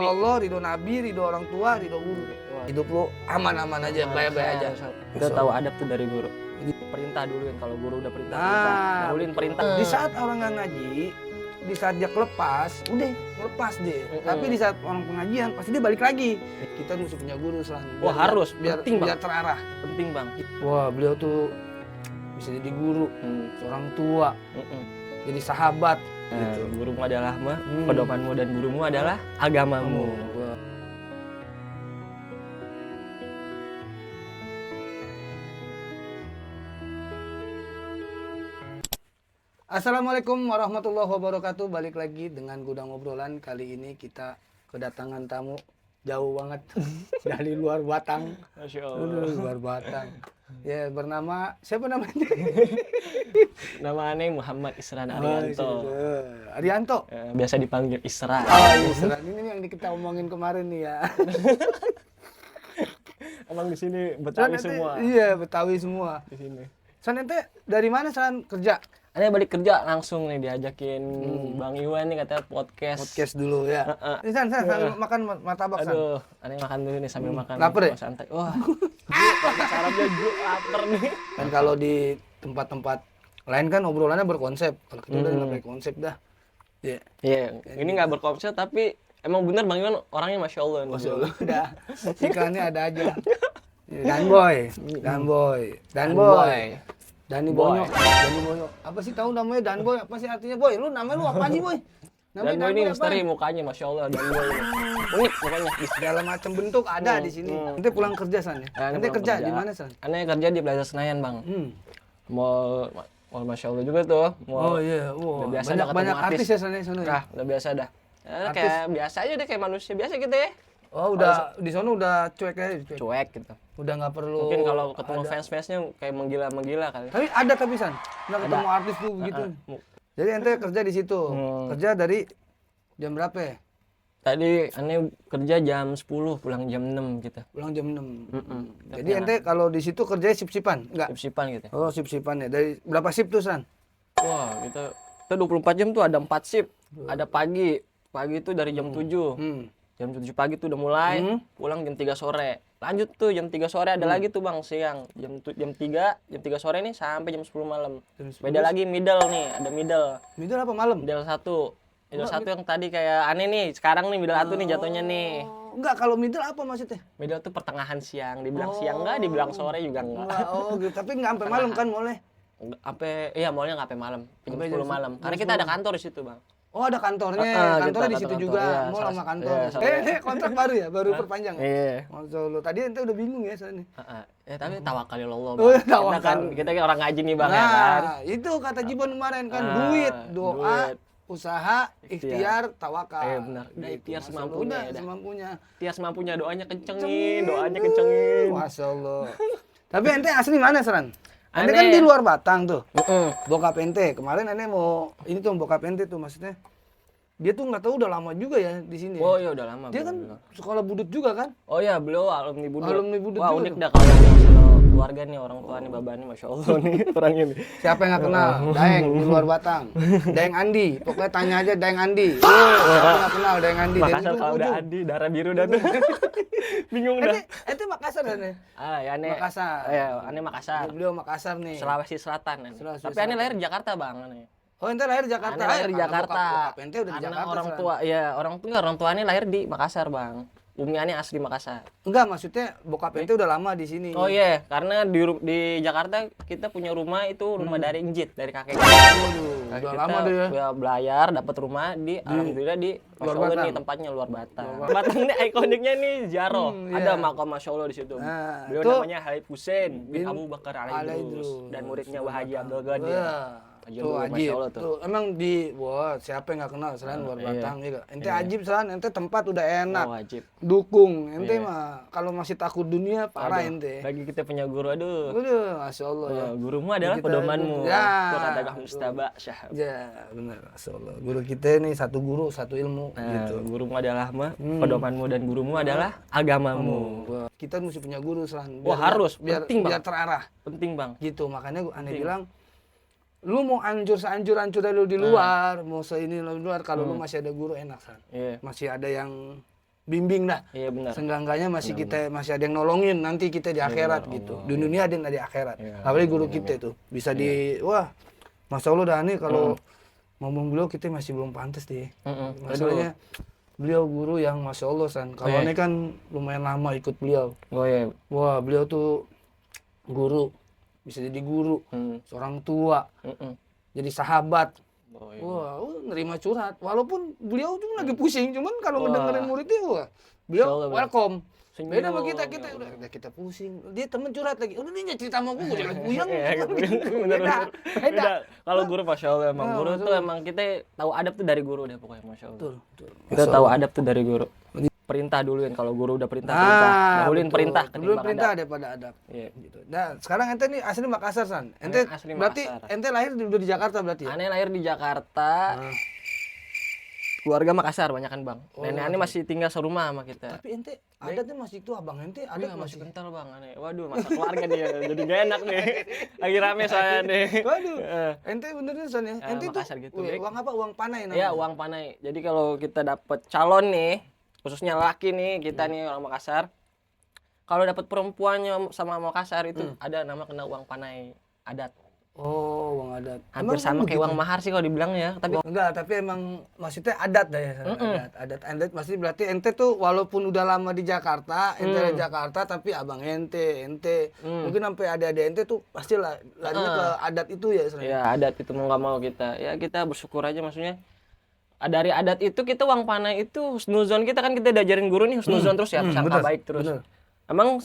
Allah, ridho Nabi, ridho orang tua, ridho guru. Hidup lu aman-aman aja, baik-baik aja. Kita tahu adab tuh dari guru. Perintah dulu kan, kalau guru udah perintah, nulin perintah. Di saat orang nggak ngaji, di saat dia lepas, udah lepas deh. Tapi di saat orang pengajian, pasti dia balik lagi. Kita mesti punya guru selalu. Wah harus, biar penting biar bang. terarah. Penting bang. Wah beliau tuh bisa jadi guru, orang tua, jadi sahabat. Gitu. Gurumu adalah pedomanmu dan gurumu adalah agamamu. Assalamualaikum warahmatullahi wabarakatuh. Balik lagi dengan Gudang Obrolan. Kali ini kita kedatangan tamu jauh banget dari luar Batang. Masya Allah. Luar Batang. Ya bernama siapa namanya? Nama aneh Muhammad Isran Arianto. Arianto. Biasa dipanggil Isra. Oh Isran, ini yang kita omongin kemarin nih ya. Emang di sini Betawi San, semua. Iya Betawi semua. Di sini. San ente dari mana San kerja? Aneh balik kerja langsung nih diajakin Bang Iwan nih katanya podcast. Podcast dulu ya. Ini San sambil makan martabak San. Aduh, aneh makan dulu nih sambil makan. Lapar ya? Santai. Wah. Bahasa Arabnya gue lapar nih. Kan kalau di tempat-tempat lain kan obrolannya berkonsep. Kalau kita udah nggak pakai konsep dah. Iya. Iya, ini nggak berkonsep tapi emang bener Bang Iwan orangnya Masya Allah. Masya Allah. Udah. Iklannya ada aja. Danboy. Dani Bonyo. Dani Bonyo. Apa sih tahu namanya Danboy? Apa sih artinya Boy? Lu namanya lu apa sih Boy? Dan Boy ini misteri mukanya Masya Allah. Dan Boy unik mukanya. Di segala macam bentuk ada di sini. Nanti pulang kerja San ya? Nanti kerja di mana San? Aneh kerja di Plaza Senayan Bang. Mall Masya Allah juga tuh. Oh iya, wow. Biasa banyak artis ya sana ya. Nah, udah biasa dah. Ya, kayak biasa aja deh kayak manusia biasa gitu ya. Oh udah di sana udah cuek aja. Cuek gitu. Udah nggak perlu. Mungkin kalau ketemu fans-fansnya kayak menggila-menggila kali. Tapi ada tapi San. Udah ketemu artis tuh begitu. Jadi ente kerja di situ. Kerja dari jam berapa ya? Tadi aneh kerja jam 10, pulang jam 6 gitu. Pulang jam 6. Jadi ente kalau di situ kerjanya sip-sipan? Enggak? Sip-sipan gitu. Oh, sip-sipan ya. Dari berapa sip tuh, San? Wah, kita 24 jam tuh ada 4 sip. Ada pagi. Pagi itu dari jam 7. Jam 7 pagi tuh udah mulai, pulang jam 3 sore. Lanjut tuh jam 3 sore ada lagi tuh Bang siang. Jam 3 sore nih sampai jam 10 malam. Beda lagi middle nih, ada middle. Middle apa malam? Middle 1. Middle 1 yang tadi kayak aneh nih, sekarang nih middle 1 nih jatuhnya nih. Enggak, kalau middle apa maksudnya? Middle tuh pertengahan siang, dibilang siang enggak, dibilang sore juga enggak. Oh, gitu. Tapi enggak sampai malam kan boleh? Sampai iya mallnya enggak sampai malam, jam 10 malam. Karena kita ada kantor di situ, Bang. Oh, ada kantornya. Kantornya di situ juga. Iya, Mall sama kantor. Kontrak baru ya? Baru perpanjang. Iya. Masya Allah. Tadi ente udah bingung ya soalnya. Tapi tawakalillah, Oh, Bang. tawakal. Kita kan orang ngaji nih, Bang, ya kan. Nah, itu kata Jibon kemarin kan duit, doa, usaha, ikhtiar, tawakal. Iya benar. Udah ikhtiar semampunya ya. Semampunya. Ikhtiar semampunya, doanya kencengin, doanya kencengin. Masya Allah. Tapi ente asli mana, Seran? Ente kan di luar Batang tuh. Bokap ente. Kemarin ente mau ini tuh bokap ente tuh maksudnya. Dia tuh nggak tahu udah lama juga ya di sini. Oh iya udah lama. Dia kan sekolah budut juga kan? Oh iya beliau alumni budut. Alumni budut wah juga unik tuh. dah kalau masalah keluarga nih orang tua nih babah nih Masya Allah nih orangnya nih. Siapa yang nggak kenal? Daeng di luar Batang. Daeng Andi. Pokoknya tanya aja Daeng Andi. Siapa nggak kenal Daeng Andi? Makassar kalau udah Andi darah biru dah tuh. Bingung dah. Ente Makassar kan ya? Ya aneh. Makassar. Iya aneh Makassar. Beliau Makassar nih. Sulawesi Selatan. Tapi aneh lahir di Jakarta Bang aneh. Oh, ente lahir di Jakarta. Aneh lahir di Jakarta. Bokap ente udah di Jakarta. Orang tua, ya orang tua aneh lahir di Makassar Bang. Umi aneh asli Makassar. Enggak, maksudnya bokap ente udah lama di sini. Oh iya, karena di Jakarta kita punya rumah itu rumah dari Injit, dari kakek. Udah lama tuh ya. Kita belayar dapat rumah alhamdulillah di Masya Allah nih tempatnya luar Batang. Batang ini ikoniknya nih Ziarah. Ada makam Masya Allah di situ. Beliau namanya Habib Hussein bin Abu Bakar Al-Idrus dan muridnya Wahaji Abdul Qadir. Tuh Ajib, tuh emang siapa yang nggak kenal selain luar Batang gitu. Ente Ajib selain ente tempat udah enak, dukung. Ente mah kalau masih takut dunia parah ente. Bagi kita punya guru, aduh, Masya Allah ya. Gurumu adalah pedomanmu. Ya. Kata Mustaba Syahab. Ya benar, Masya Allah. Guru kita nih satu guru satu ilmu. Gitu. Gurumu adalah pedomanmu dan gurumu adalah agamamu. Kita mesti punya guru selain. Wah harus, penting biar Bang. terarah. Penting Bang. Gitu makanya aneh bilang. Lu mau hancur dari lu di luar, mau seini lu di luar, kalau lu masih ada guru enak San. Iya. Masih ada yang bimbing dah. Iya benar. Seenggak-enggaknya masih ada yang nolongin nanti kita di akhirat gitu. Di dunia ada di akhirat. Apalagi guru kita itu bisa wah, Masya Allah dah nih kalau ngomong beliau kita masih belum pantas deh. Masalahnya beliau guru yang Masya Allah San. Kalau ini kan lumayan lama ikut beliau. Wah, beliau tuh guru, bisa jadi guru, seorang tua, jadi sahabat. Wah, nerima curhat. Walaupun beliau tuh lagi pusing, cuman kalau ngedengerin muridnya, wah, beliau welcome. Beda sama kita udah kita pusing. Dia temen curhat lagi. Udah dia cerita sama gue jangan puyeng. Beda. Kalau guru Masya Allah emang guru tuh emang kita tahu adab tuh dari guru deh pokoknya Masya Allah. Betul. Kita tahu adab tuh dari guru. Perintah duluin kalau guru udah perintah. Dahuluin perintah ketimbang perintah daripada adab. Gitu. Nah, sekarang ente nih asli Makassar San. Ente berarti ente lahir di Jakarta berarti ya? Ane lahir di Jakarta. Keluarga Makassar banyak kan bang. Nenek masih tinggal serumah sama kita. Tapi ente adatnya masih itu abang ente adat masih kental bang. Aneh. Waduh masa keluarga dia jadi gak enak nih. Lagi rame saya nih. Waduh. Ente beneran San ya? Ente tuh gitu. Uang apa? Uang panai namanya? Iya uang panai. Jadi kalau kita dapet calon nih, khususnya laki nih kita nih orang Makassar. Kalau dapet perempuannya sama Makassar itu ada nama kena uang panai adat. Oh, uang adat. Hampir sama kayak uang mahar sih kalau dibilang ya. Tapi enggak, tapi emang maksudnya adat dah ya. Adat maksudnya berarti ente tuh walaupun udah lama di Jakarta, ente di Jakarta tapi abang ente mungkin sampai ada ente tuh pasti larinya ke adat itu ya. Iya, adat itu mau nggak mau kita. Ya kita bersyukur aja maksudnya. Dari adat itu kita uang panai itu husnuzon kita kan kita diajarin guru nih husnuzon terus ya, sangka baik terus. Bener. Emang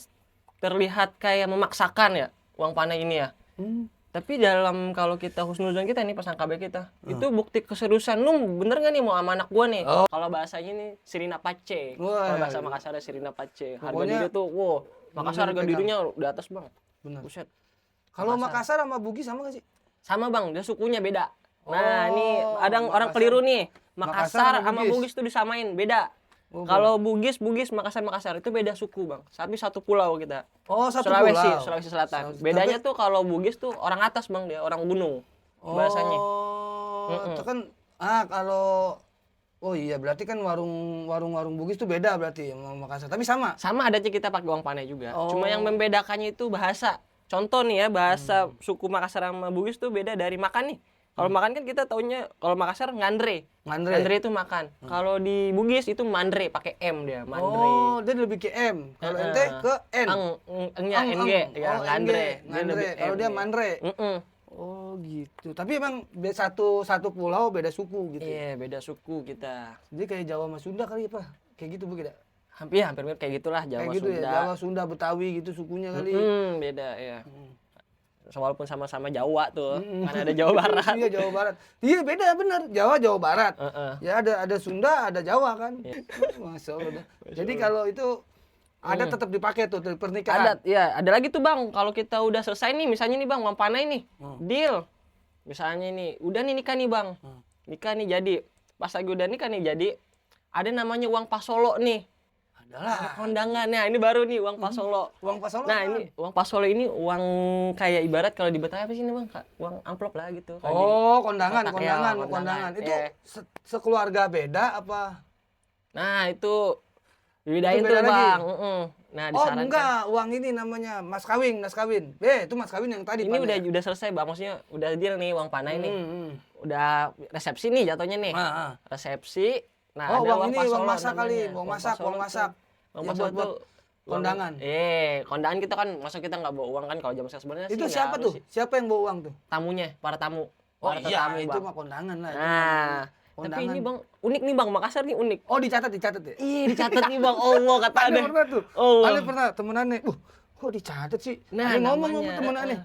terlihat kayak memaksakan ya uang panai ini ya. Tapi dalam kalau kita husnuzon kita nih pasangka baik kita, itu bukti keseriusan. Lu bener nggak nih mau sama anak gua nih? Kalau bahasanya nih Sirina Pace. Kalau bahasa Makassar Sirina Pace. Harga diri tuh, wow, Makassar harga dirinya di atas bang. Bener. Buset. Kalau Makassar sama Bugis sama nggak sih? Sama bang, dia sukunya beda. Nah ini ada orang keliru nih. Makassar sama Bugis tuh disamain, beda. Kalau Bugis, Makassar itu beda suku bang. Tapi satu pulau kita. Oh satu Sulawesi, pulau. Sulawesi Selatan. Bedanya tuh kalau Bugis tuh orang atas bang dia, orang gunung. Bahasanya. Itu kan kalau iya berarti kan warung Bugis tuh beda berarti sama Makassar. Tapi sama. Sama adatnya kita pakai uang panai juga. Cuma yang membedakannya itu bahasa. Contoh nih ya bahasa suku Makassar sama Bugis tuh beda dari makan nih. Kalau makan kan kita taunya kalau Makassar ngandre itu makan. Kalau di Bugis itu mandre pakai M dia, mandre. Oh, dia lebih ke M. Kalau ente ke N. Eng-nya NG ya, ngandre. Kalau dia mandre. Oh, gitu. Tapi emang satu pulau beda suku gitu. Iya, beda suku kita. Jadi kayak Jawa sama Sunda kali apa? Kayak gitu begitu. Hampir mirip kayak gitulah Jawa kayak gitu Sunda. Ya, Jawa Sunda Betawi gitu sukunya kali. Beda ya. Walaupun sama-sama Jawa tuh, kan ada Jawa Barat. Iya Jawa Barat. Iya beda bener, Jawa Barat. Ya ada Sunda, ada Jawa kan. Masya Allah. Jadi kalau itu adat tetap dipakai tuh di pernikahan. Adat, ya. Ada lagi tuh bang, kalau kita udah selesai nih, misalnya nih bang, uang panai nih, deal. Misalnya nih, udah nih nikah nih bang, nikah nih jadi. Pas lagi udah nikah nih jadi, ada namanya uang pasolo nih. Adalah kondangan. Nah, ini baru nih uang pasolo. Uang pasolo. Nah, ini uang pasolo ini uang kayak ibarat kalau di Betawi apa sih ini bang? Uang amplop lah gitu. Kondangan. Itu sekeluarga beda apa? Nah, itu dibedain tuh bang. Nah, disarankan. Enggak, uang ini namanya mas kawin. Itu mas kawin yang tadi. Ini udah selesai bang, maksudnya udah deal nih uang panai nih. Udah resepsi nih jatuhnya nih. Resepsi. Nah, ada uang ini uang masak kali, uang masak. Uang masak tuh kondangan. Kondangan kita kan, masa kita nggak bawa uang kan kalau jam sebenarnya itu sih. Siapa tuh? Siapa yang bawa uang tuh? Tamunya, para tamu. Iya, tamu, itu mah kondangan lah. Nah, tapi ini bang, unik nih bang, Makassar nih unik. Oh, dicatat ya? Iya, dicatat nih bang. Allah kata ada. Pernah tuh. Ada pernah temenannya. Kok dicatat sih? Ada ngomong sama temenannya.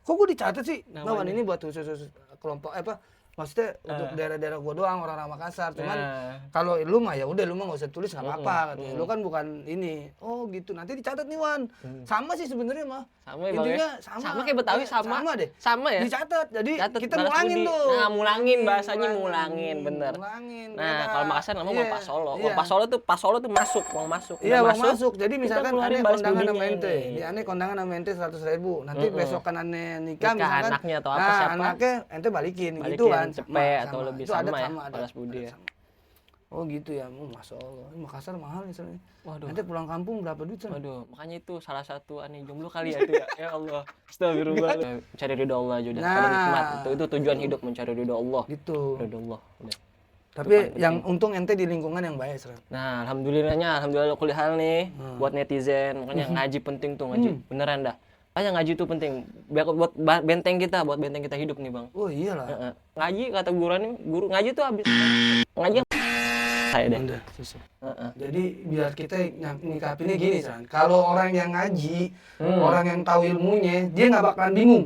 Kok gue dicatat sih? Lawan ini buat khusus kelompok maksudnya untuk daerah-daerah gua doang orang-orang Makassar. Cuman kalau lu mah ya udah lu mah enggak usah tulis enggak apa-apa katanya. Lu kan bukan ini. Oh gitu. Nanti dicatat nih Wan. Sama sih sebenarnya mah. Sama ya, intinya sama kayak Betawi sama deh. Sama ya. Dicatat. Jadi kita mulangin tuh. Nah, mulangin bahasanya mulangin bener. Nah, kalau Makassar namanya uang pasolo. Uang pasolo tuh masuk, uang masuk. Iya, uang masuk. Jadi misalkan aneh kondangan sama ente. Aneh kondangan sama ente 100.000. Nanti besokan aneh nikah misalkan anaknya atau apa siapa. Anaknya ente balikin gitu kan. Cepet atau lebih sama ya balas budi ya. Oh gitu ya, masya Allah. Makassar mahal nih soalnya. Waduh. Nanti pulang kampung berapa duit San? Waduh, makanya itu salah satu aneh jomblo kali ya itu ya. Ya Allah. Astagfirullah. Mencari ridho Allah aja udah. Paling nikmat. Itu tujuan hidup, mencari ridho Allah. Gitu. Ridho Allah. Udah. Tapi yang untung ente di lingkungan yang baik San. Nah, alhamdulillah kuliah hal nih buat netizen. Makanya ngaji penting tuh, ngaji. Beneran dah. Makanya ngaji itu penting. Buat benteng kita, buat benteng kita hidup nih, Bang. Oh iyalah. Ngaji kata guru ngaji tuh habis ngaji saya deh. Udah, susah. Jadi biar kita nyikapinnya gini San. Kalau orang yang ngaji, orang yang tahu ilmunya, dia nggak bakalan bingung.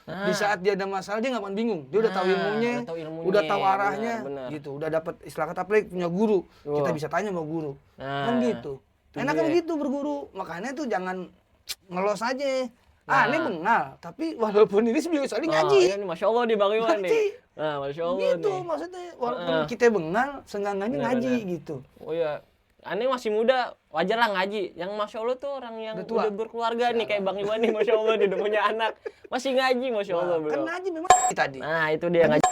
Di saat dia ada masalah dia nggak bakalan bingung. Dia udah tahu ilmunya, udah tahu arahnya, benar. gitu. Udah dapat istilah kata apalagi punya guru. Kita bisa tanya sama guru. Kan gitu. Enak kan gitu berguru. Makanya tuh jangan ngelos aja. Ini bengal, tapi walaupun ini sebelum sekali ngaji. Ini Masya Allah di Bang Iwan nih. Nah, Masya Allah gitu, nih. maksudnya walaupun kita bengal, seenggaknya ngaji gitu. Oh iya, aneh masih muda, wajar lah ngaji. Yang Masya Allah tuh orang yang udah berkeluarga nih, kayak Bang Iwan nih, Masya Allah, dia udah punya anak. Masih ngaji, Masya Allah beliau. Kan ngaji memang tadi. Nah, itu dia ngaji.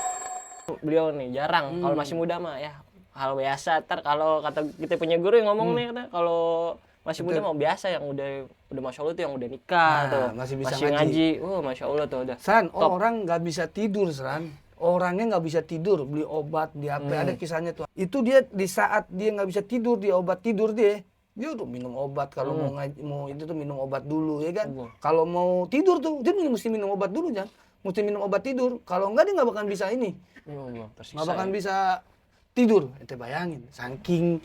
Beliau nih, jarang. Kalau masih muda mah ya, hal biasa. Kalau kata kita punya guru yang ngomong nih, kalau masih muda mau biasa yang udah Masya Allah tuh yang udah nikah tuh. Masih bisa ngaji. Oh, Masya Allah tuh udah. San, orang nggak bisa tidur, San. Orangnya nggak bisa tidur, beli obat, beli apa, ada kisahnya tuh. Itu dia di saat dia nggak bisa tidur, dia obat tidur dia udah minum obat. Kalau mau ngaji, mau itu tuh minum obat dulu, ya kan? Kalau mau tidur tuh, dia mesti minum obat dulu, Jan. Mesti minum obat tidur. Kalau enggak dia nggak bakalan bisa ini. Nggak bakalan bisa tidur. Ente bayangin, saking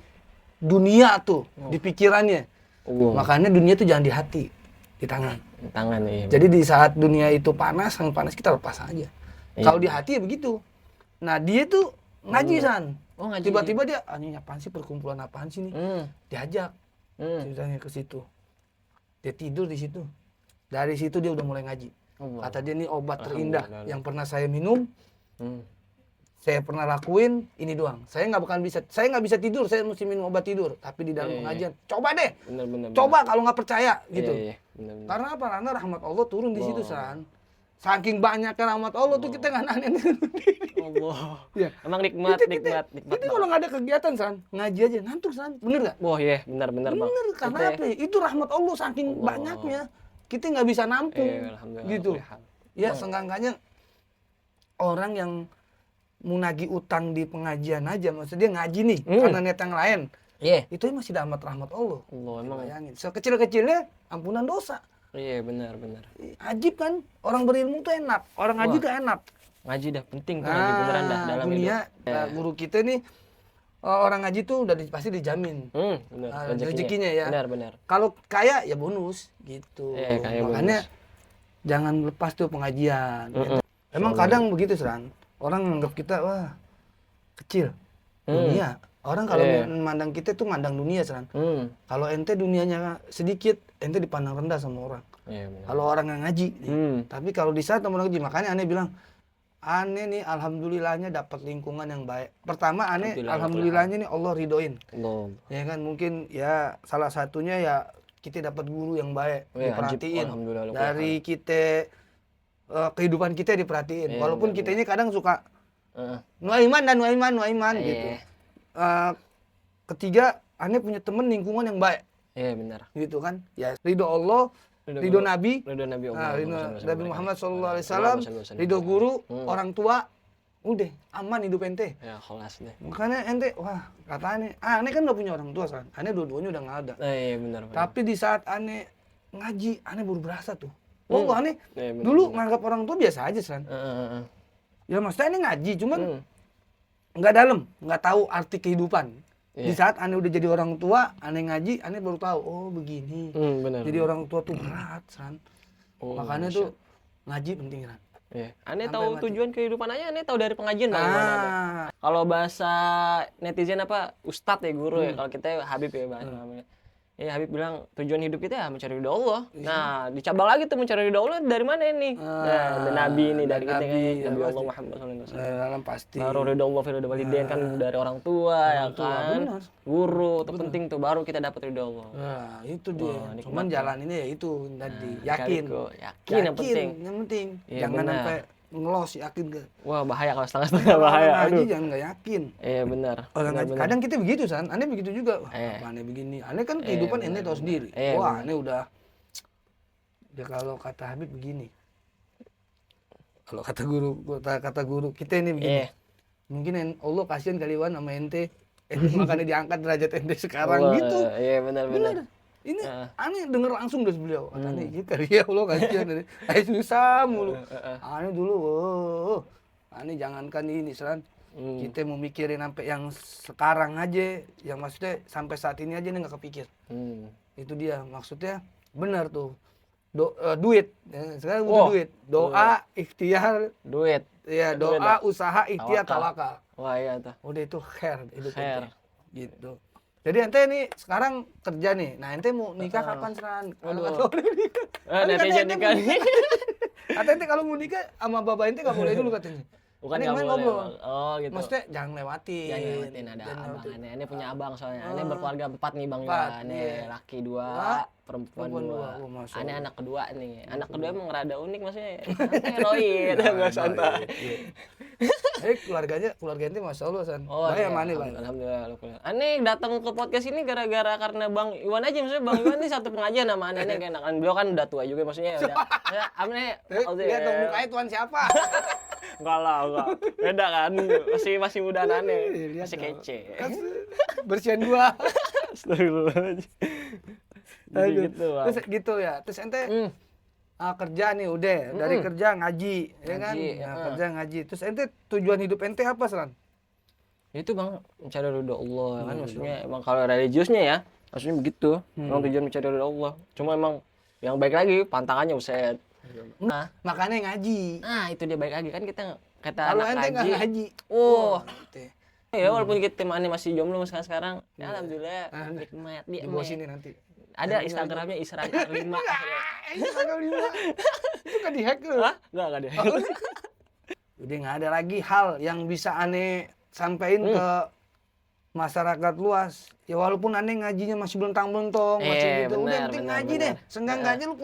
dunia tuh di pikirannya. Makanya dunia tuh jangan di hati, di tangan. Di tangan ya. Jadi di saat dunia itu panas, yang panas kita lepas aja. Kalau di hati ya begitu. Nah dia tuh ngaji San. Tiba-tiba dia, ini apaan sih, perkumpulan apaan sih nih? Diajak ceritanya ke situ. Dia tidur di situ. Dari situ dia udah mulai ngaji. Kata dia, ini obat terindah yang pernah saya minum. Saya pernah lakuin ini doang. Saya nggak bisa tidur. Saya mesti minum obat tidur. Tapi di dalam pengajian, coba deh. Coba kalau nggak percaya gitu. Karena apa? Karena rahmat Allah turun di situ San. Saking banyaknya rahmat Allah tuh kita nggak nanen. Allah. Ya. Emang nikmat. Kita kalau nggak ada kegiatan San, ngaji aja ngantuk San. Bener nggak? Wah iya, benar Bang. Bener, karena apa? Itu rahmat Allah saking banyaknya. Kita nggak bisa nampung. Gitu. Ya seenggaknya orang yang mau nagih utang di pengajian aja, maksudnya dia ngaji nih karena niat yang lain. Itu masih rahmat Allah. Emang. Bayangin. Sekecil-kecilnya ampunan dosa. Iya benar. Ajib kan, orang berilmu tuh enak, orang ngaji tuh enak. Ngaji dah penting tuh ngaji beneran dah dalam dunia, hidup. Guru kita nih orang ngaji tuh udah pasti dijamin. Benar. Rezekinya ya. Benar. Kalau kaya ya bonus gitu. Makanya jangan lepas tuh pengajian. Emang kadang begitu San. Orang nganggap kita wah kecil dunia. Orang kalau memandang kita tuh mandang dunia San. Kalau ente dunianya sedikit, ente dipandang rendah sama orang. Kalau orang yang ngaji. Tapi kalau di saat orang ngaji, makanya aneh bilang, aneh nih alhamdulillahnya dapat lingkungan yang baik. Pertama aneh alhamdulillahnya nih Allah ridoin. Ya kan mungkin ya salah satunya ya kita dapat guru yang baik, diperhatiin. Dari kita kehidupan kita diperhatiin. Walaupun kita ini kadang suka Nuaiman gitu. Ketiga, aneh punya temen lingkungan yang baik. Iya benar. Gitu kan? Ya ridho Allah, ridho Nabi, Nabi Muhammad SAW, ridho guru, orang tua, udah aman hidup ente. Ya kelas deh. Makanya ente, wah kata aneh kan udah punya orang tua San. Aneh dua-duanya udah nggak ada. Iya benar. Tapi di saat aneh ngaji, aneh baru berasa tuh. Aneh dulu nganggap orang tua biasa aja San. Ya maksudnya aneh ngaji, cuman nggak dalam, nggak tahu arti kehidupan. Di saat aneh udah jadi orang tua, aneh ngaji, aneh baru tahu, oh begini. Jadi orang tua tuh berat, San. Makanya tuh ngaji penting, San. Aneh tahu tujuan kehidupan aja, aneh tahu dari pengajian bagaimana. Kalau bahasa netizen apa, ustadz ya guru ya, kalau kita Habib ya bahasa namanya. Ya Habib bilang tujuan hidup kita ya mencari ridho Allah. Nah, dicabang lagi tuh mencari ridho Allah dari mana ini? Nah, Nabi ini dari kita Nabi Allah Muhammad SAW. Pasti. Baru ridho Allah fil walidain kan dari orang tua ya kan. Guru itu penting tuh baru kita dapat ridho Allah. Nah, itu dia. Cuman jalan ini ya itu tadi yakin. Yakin yang penting. Jangan sampai ngelos yakin gak? Wah, bahaya kalau setengah-setengah Kalau bahaya. orang ngaji Aduh. jangan nggak yakin. Iya benar. Orang ngaji, Benar. kadang kita begitu San, aneh begitu juga. Wah, Eh. apa aneh begini? Aneh kan kehidupan ente tahu sendiri. Wah, aneh udah. Ya kalau kata Habib begini. Kalau kata guru kita ini begini. Mungkin Allah kasihan kali Wan sama ente. Makanya diangkat derajat ente sekarang Allah, gitu. Iya benar. Ini aneh denger langsung dari beliau. Kata aneh gitu ya Allah kasihan. Ayo susah mulu. Aneh dulu. Aneh jangankan ini San. Kita mau mikirin sampai yang sekarang aja, yang maksudnya sampai saat ini aja nih nggak kepikir. Itu dia maksudnya benar tuh. Duit. Ya, sekarang udah duit. Doa, ikhtiar, duit. Ya, doa, usaha, ikhtiar, tawakal. Wah, iya tuh. Udah itu khair itu Khair. gitu. Jadi ente nih sekarang kerja nih. Nah, ente mau nikah kapan San? Waduh. Netizen nikah nih. Kata ente kalau mau nikah sama bapak ente enggak boleh dulu katanya. Bukan Ini nggak main boleh. ngobrol. Oh gitu. Maksudnya jangan lewatin. Jangan lewatin ada abang aneh. Aneh punya abang soalnya. Aneh berkeluarga 4 nih bang. 4, Aneh iya. laki 2, perempuan 2. Oh, Masya Aneh Allah. anak kedua nih. Anak kedua emang rada unik maksudnya. Heroin, nggak santai. Keluarga ente Masya Allah San. Oh, Baik iya. sama aneh Bang. Alhamdulillah. Aneh datang ke podcast ini gara-gara karena Bang Iwan aja, maksudnya Bang Iwan ini satu pengajian sama aneh nih kayak beliau kan udah tua juga maksudnya udah. Ya, aneh. Lihat dong mukanya tuan siapa? Enggak lah, enggak. Beda kan. Masih muda aneh. Lihat Masih dong. kece. Bersihan 2. Astagfirullahaladzim. Jadi gitu, Bang. Terus gitu ya. Terus ente kerja nih udah dari kerja ngaji, ya kan? Nah, kerja ngaji. Terus ente tujuan hidup ente apa San? Itu Bang mencari ridho Allah kan maksudnya emang kalau religiusnya ya maksudnya begitu. Emang tujuan mencari ridho Allah. Cuma emang yang baik lagi pantangannya uset. Nah, makanya ngaji. Nah, itu dia baik lagi kan kita kata Kalau anak ente nggak ngaji, Oh. ente Ya walaupun kita mana masih jomblo sekarang, ya alhamdulillah nikmat di bawah sini nanti. Ada Instagramnya Isra 5. Tanggal 5. Itu kan dihack tuh. Hah? Enggak deh. Udah nggak ada lagi hal yang bisa aneh sampaikan ke masyarakat luas. Ya walaupun aneh ngajinya masih belentang-belentong, masih gitu. Udah penting ngaji deh. Seenggak-enggaknya lu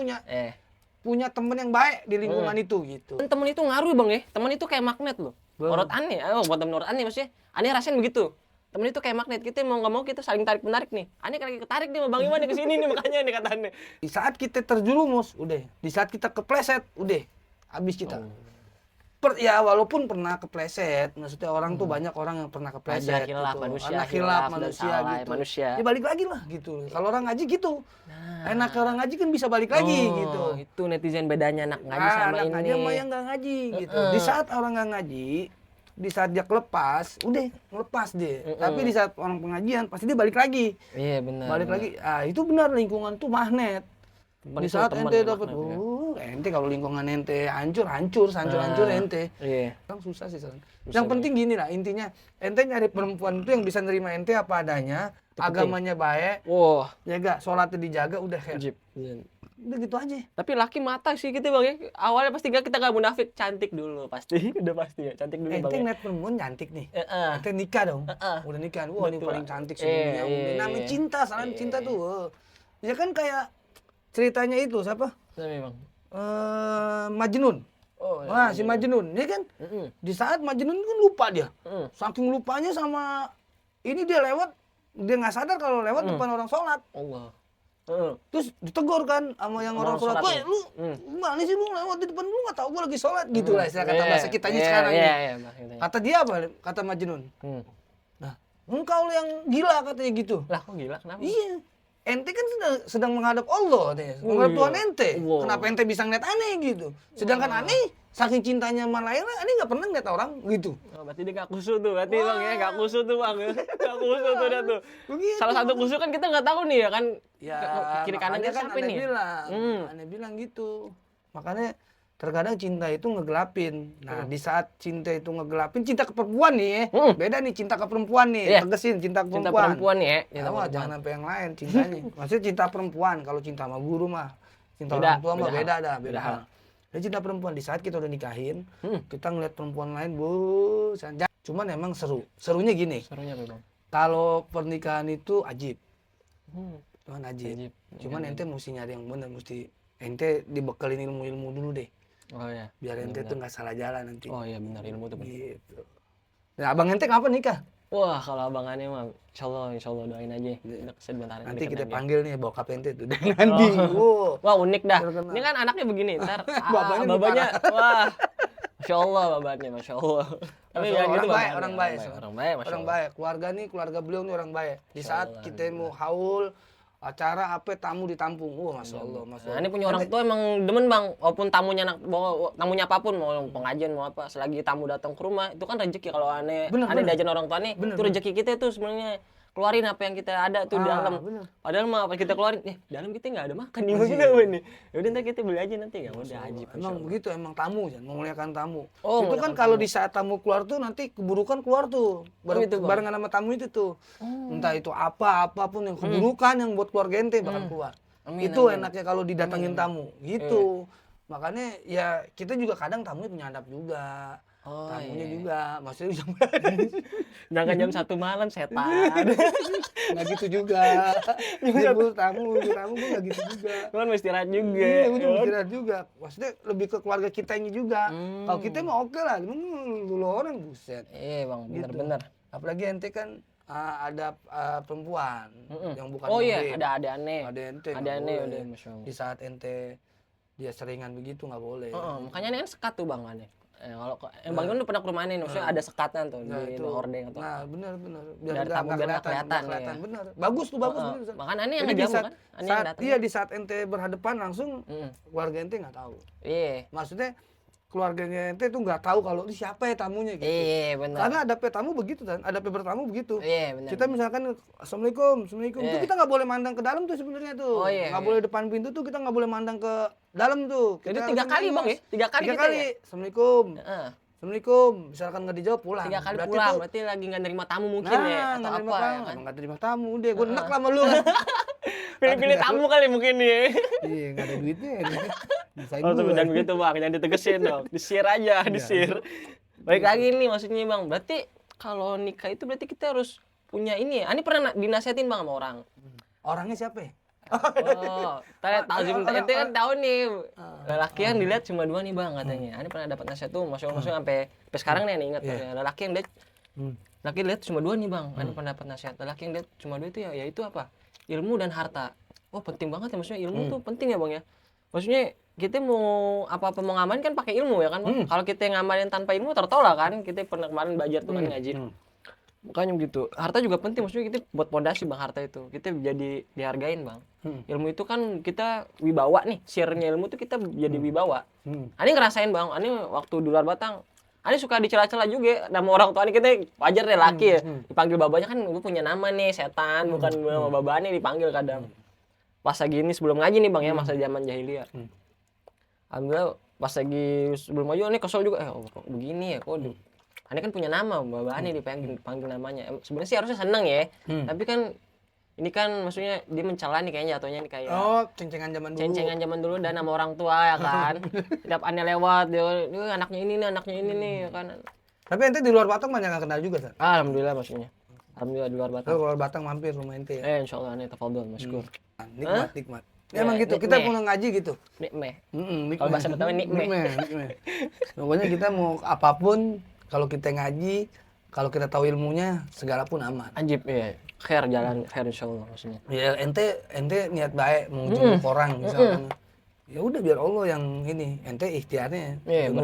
punya temen yang baik di lingkungan itu gitu. Temen itu ngaruh Bang ya. Temen itu kayak magnet loh. Menurut aneh, buat temen menurut aneh maksudnya. Aneh rasain begitu. Temen itu kayak magnet, kita mau nggak mau kita saling tarik menarik nih. Aneh lagi ketarik nih sama Bang Iwan nih ke sini nih makanya nih kata aneh. Di saat kita terjerumus, udah. Di saat kita kepleset, udah. Habis kita. Ya walaupun pernah kepleset, maksudnya orang tuh banyak orang yang pernah kepleset. Wajar, khilaf, gitu. manusia, Anak khilaf, manusia salah, gitu. manusia. Ya balik lagi lah gitu. Kalau orang ngaji gitu. Enak orang ngaji kan bisa balik lagi gitu. Itu netizen bedanya anak ngaji sama anak ini. ngaji sama yang nggak ngaji gitu. Di saat orang nggak ngaji, di saat dia lepas, udah ngelepas dia. Tapi di saat orang pengajian pasti dia balik lagi. Iya benar. Balik lagi. Ah, itu benar lingkungan tuh magnet. Di saat ente dapat, ente kalau lingkungan ente hancur ente. Iya. Kan susah sih San. Yang penting gini lah intinya, ente nyari perempuan itu yang bisa nerima ente apa adanya, agamanya baik, Wah, ya gak, sholatnya dijaga, udah khair. wajib. Udah gitu aja. Tapi laki mata sih kita Bang ya. Awalnya pasti kita nggak munafik, cantik dulu pasti. Udah pasti ya, cantik dulu Bang. Ente Ya. ngeliat perempuan cantik nih. Ente nikah dong. Udah nikah. Wah, ini paling cantik sedunia. Udah namanya cinta, saran cinta tuh. Ya kan kayak ceritanya itu siapa? Memang. Majnun. Oh, Nah, si Majnun, ini kan di saat Majnun kan lupa dia. Saking lupanya sama ini dia lewat, dia nggak sadar kalau lewat depan orang sholat. Allah. Terus ditegur kan sama yang orang sholat. Woi, lu gimana sih lu lewat di depan lu nggak tahu gua lagi sholat gitu lah istilah kata bahasa kitanya sekarang nih. Kata dia apa? Kata Majnun. Nah, engkau yang gila katanya gitu. Lah kok gila kenapa? Iya. Ente kan sedang menghadap Allah katanya. Menghadap Tuhan ente. Kenapa ente bisa ngeliat aneh gitu? Sedangkan aneh saking cintanya sama Laila, aneh nggak pernah ngeliat orang gitu. Oh, berarti dia nggak kusu tuh, berarti Bang ya nggak kusu tuh Bang, nggak kusu tuh dia tuh. Begitu. Salah satu kusu kan kita nggak tahu nih ya kan. Ya, Kiri kanannya kan siapa nih? Aneh bilang gitu. Makanya terkadang cinta itu ngegelapin. Nah, di saat cinta itu ngegelapin, cinta ke perempuan nih ya. Beda nih cinta ke perempuan nih. Tegesin cinta ke perempuan. Cinta perempuan ya. Jangan sampai yang lain cintanya. Maksudnya cinta perempuan. Kalau cinta sama guru mah, cinta orang tua mah beda hal. Dan cinta perempuan di saat kita udah nikahin, kita ngeliat perempuan lain, cuman emang seru. Serunya gini. Serunya apa Bang? Kalau pernikahan itu ajib. Tuhan ajib. Cuman ente mesti nyari yang benar, mesti ente dibekelin ilmu-ilmu dulu deh. Oh iya. Biar ente tuh nggak salah jalan nanti. Oh iya benar, ilmu tuh benar. Gitu. Nah, abang ente kapan nikah? Wah, kalau abangannya mah insya Allah doain aja. Udah sebentar Nanti deketin kita aja. panggil nih bokap ente tuh dari Nandi. Wow. Wah, unik dah. Terkenal. Ini kan anaknya begini, ntar Babanya babanya wah. Masya Allah babanya, Masya Allah. Tapi Masya yang Allah, gitu orang baik, babanya, orang baik. Orang baik, Masya Orang Allah. baik. Keluarga nih, keluarga beliau nih orang baik. Di Masya saat Allah, kita mau haul, acara apa tamu ditampung. Wah, Masya Allah, Masya Nah, Allah. ini punya orang tua emang demen bang, walaupun tamunya apapun, mau pengajian mau apa, selagi tamu datang ke rumah, itu kan rezeki kalau aneh diajarin orang tua nih, itu rezeki kita tuh sebenarnya keluarin apa yang kita ada tuh di dalam. Bener. Padahal mah apa kita keluarin, dalam kita nggak ada makan nih, kita apa nih? Yaudah ntar kita beli aja nanti, ya udah ajib. Emang begitu, emang tamu kan, memuliakan tamu. Oh, itu kan kalau di saat tamu keluar tuh nanti keburukan keluar tuh. gitu, Bang. Barengan sama tamu itu tuh. Entah itu apapun yang keburukan yang buat keluarga ente bakal keluar. Amin, Itu enaknya kalau didatengin tamu. Gitu. Makanya ya kita juga kadang tamunya penyadap juga. Oh, Tamunya juga, maksudnya jangan jam 1 malam setan. nggak gitu juga. Jemput tamu gue nggak gitu juga. Kan mau istirahat juga. Iya, gue juga istirahat juga. Maksudnya lebih ke keluarga kitanya juga. Kalau kita mah oke lah, dulu orang buset. Iya bang, Gitu. bener-bener. Apalagi ente kan ada perempuan yang bukan Oh iya, murid. ada aneh. Ada ente Ada nggak aneh boleh. udah, Masya Allah. Di saat ente dia seringan begitu nggak boleh. Makanya ini kan sekat tuh bang aneh. Kalau bang Iwan udah pernah ke rumah aneh, maksudnya ada sekatnya tuh Nah, di itu. hordeng atau. Nah, benar. Biar tamu biar nggak kelihatan, ya. Benar. Bagus tuh, bagus. bener. Makanya aneh yang Jadi di ngejamu saat, kan? Aneh yang saat datang. iya di saat ente berhadapan langsung Mm. keluarga ente nggak tahu. Iya. Maksudnya keluarganya ente tuh nggak tahu kalau ini siapa ya tamunya gitu. Iya benar. Karena ada tamu begitu kan, ada bertamu begitu. Iya benar. Kita misalkan assalamualaikum, itu kita nggak boleh mandang ke dalam tuh sebenarnya tuh. Oh, iya, Nggak boleh depan pintu tuh kita nggak boleh mandang ke dalam tuh. Jadi Kita 3 kali harus bang ya? 3 kali Tiga kita kali. ya? Assalamualaikum. Heeh. Assalamualaikum. Misalkan nggak dijawab pulang. 3 kali Berarti pulang, tuh, berarti lagi nggak nerima tamu mungkin nah, ya atau nggak apa terima ya tamu. kan? Nggak terima tamu, udah gue enak lah sama lu. Pilih-pilih tamu kali mungkin ya. Iya, nggak ada duitnya. Misain Oh, tuh gue. jangan begitu bang, jangan ditegesin dong. Di-share aja, Iya. di-share. Baik lagi nih maksudnya bang, berarti kalau nikah itu berarti kita harus punya ini ya. Ani pernah dinasihatin bang sama orang. Orangnya siapa ya? Oh, tahu ente kan tahu nih. Lelaki yang dilihat cuma 2 nih bang katanya. Ani pernah dapat nasihat tuh, maksudnya sampai sekarang nih ingat lelaki yang lihat laki lihat cuma 2 nih bang. Ani pernah dapat nasihat. Lelaki yang lihat cuma 2 itu ya itu apa? Ilmu dan harta. Oh penting banget ya maksudnya ilmu tuh penting ya bang ya. Maksudnya kita mau apa-apa mau ngamalin kan pakai ilmu ya kan bang. Kalau kita ngamalin tanpa ilmu tertolak kan. Kita pernah kemarin belajar tuh kan ngaji. Makanya begitu. Harta juga penting maksudnya kita buat pondasi bang harta itu. Kita jadi dihargain bang. Ilmu itu kan kita wibawa nih. Share-nya ilmu itu kita jadi wibawa. Ani ngerasain bang. Ani waktu di luar Batang. Ani suka dicela-cela juga nama orang tua Ani kita wajar deh laki ya. Dipanggil babanya kan gue punya nama nih setan bukan nama babanya dipanggil kadang. Pas lagi ini sebelum ngaji nih bang ya masa zaman jahiliyah. Alhamdulillah pas lagi sebelum ngaji ini kesel juga kok begini ya kok Ani kan punya nama babanya dipanggil namanya. Sebenarnya sih harusnya seneng ya. Tapi kan ini kan maksudnya dia mencela nih kayaknya jatuhnya nih kayak Cencengan zaman dulu. cencengan zaman dulu dan nama orang tua ya kan. Tiap aneh lewat dia anaknya ini nih ya kan. Tapi ente di luar Batang banyak yang kenal juga, San. Alhamdulillah maksudnya. Alhamdulillah di luar Batang. Kalau luar Batang mampir rumah ente ya. Insyaallah aneh tafadhol masykur. Nikmat. Ya, Ya, emang gitu, kita mau ngaji gitu. Nikmeh. Nikmat. Kalau bahasa Betawi nikmeh. Pokoknya kita mau apapun, kalau kita ngaji, kalau kita tahu ilmunya, segala pun aman. Ajib ya. Khair jalan khair insyaallah maksudnya. Ya ente niat baik mau jemput orang misalkan. Ya udah biar Allah yang ini, ente ikhtiarnya. Iya, Ilmu.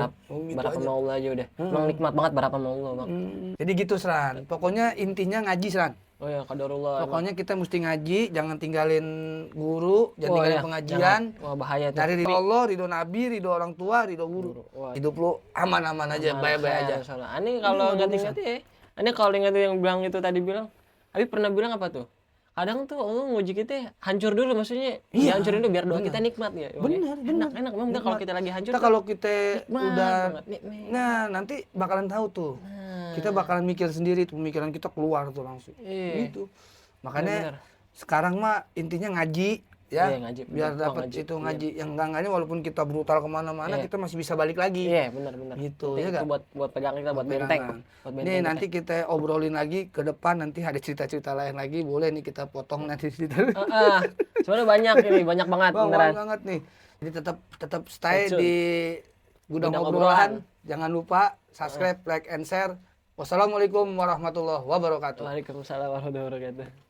Gitu berapa aja. mau Allah aja udah. Emang nikmat banget berapa mau Allah, Bang. Jadi gitu, Sran. Pokoknya intinya ngaji, Sran. Oh ya, qadarullah. Pokoknya kita mesti ngaji, jangan tinggalin guru, jangan tinggalin iya, pengajian. Wah, bahaya tuh. Cari ridho Allah, ridho Nabi, ridho orang tua, ridho guru. Wah. Hidup lu aman-aman aja, baik-baik aja. Ani kalau ingat-ingat ya. Ani kalau ingat yang bilang itu tadi bilang, Abi pernah bilang apa tuh? Kadang tuh Allah nguji kita hancur dulu maksudnya. Dihancurin dulu biar doa kita nikmat ya. Bener. Enak memang udah kalau kita lagi hancur. Kita kalau kita nikmat udah banget, nikmat. nah nanti bakalan tahu tuh. Kita bakalan mikir sendiri tuh, pemikiran kita keluar tuh langsung. Iya. Gitu. Makanya Bener. sekarang mah intinya ngaji ya. Iya, ngaji. Biar Bener, dapat ngaji. itu ngaji. Yang enggaknya walaupun kita brutal kemana-mana, kita masih bisa balik lagi. Iya, benar. Gitu, Penting ya itu nggak? buat pegang kita buat benteng. Buat benteng. Nih nanti kita obrolin lagi ke depan, nanti ada cerita-cerita lain lagi, boleh nih kita potong nanti cerita. Sebenarnya banyak banget Wah, beneran. banget nih. Jadi tetap stay di Gudang Obrolan. Jangan lupa subscribe, like, and share. Wassalamualaikum warahmatullahi wabarakatuh. Waalaikumsalam warahmatullahi wabarakatuh.